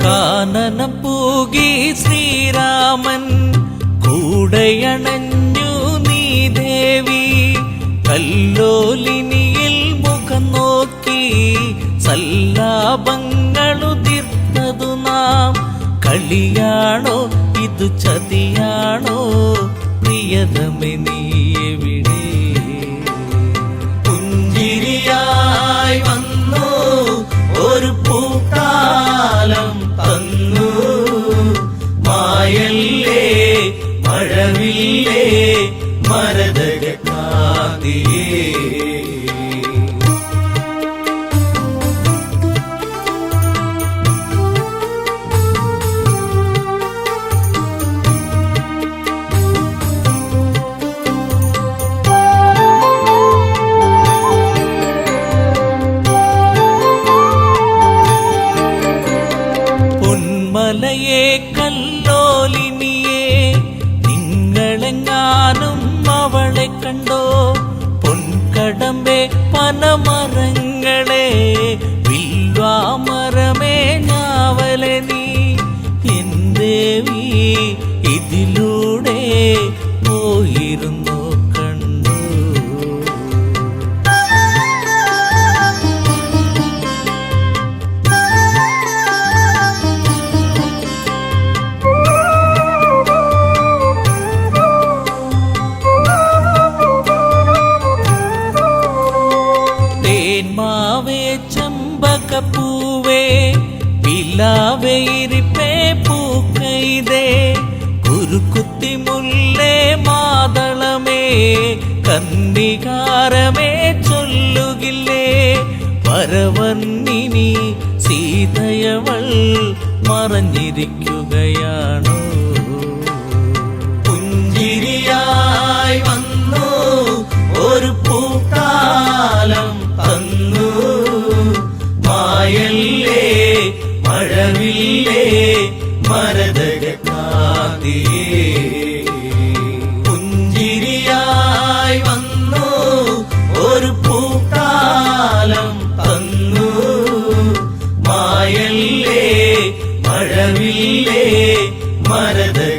Speaker 8: കാനനം പൂകി ശ്രീരാമൻ കൂടയണഞ്ഞു നീ ദേവി. കല്ലോലിനിയിൽ മുഖം നോക്കി സല്ലാപങ്ങളുതിർത്തതു നാം. കളിയാണോ ഇതു ചതിയാണോ പ്രിയതമേ നീ എവിടെ?
Speaker 7: പുഞ്ചിരിയായി വന്നു ഒരു പൂക്കാലം തന്നു. മായല്ലേ മഴവില്ലേ മരതക കാതിയേ.
Speaker 8: പൊന്മലയെ കല്ലോലിനിയെ നിങ്ങളെങ്ങാനും അവളെ കണ്ടോ? പൊൻകടമ്പെ പനമരങ്ങളെ വില്വാമരമേ ഞാവലെ നീ. എൻ ദേവി ഇതിലൂടെ പോയിരുന്നു കണ്ടു. തേന്മാവേ ചെമ്പകപ്പൂവേ പിലാവേരിപ്പേ പൂക്കൈതേ. കുരുക്കുത്തി മുല്ലേ മാതളമേ കന്ദികാരമേ ചൊല്ലുകില്ലേ? വരവർണ്ണിനി സീതയവൾ മറഞ്ഞിരിക്കുകയാണോ?
Speaker 7: പുഞ്ചിരിയായി വന്നു ഒരു പൂക്കാലം തന്നു. മായല്ലേ മഴവില്ലേ മരതക കാതിയേ. പുഞ്ചിരിയായി വന്നു ഒരു പൂക്കാലം തന്നു. മായല്ലേ മഴവില്ലേ മരതക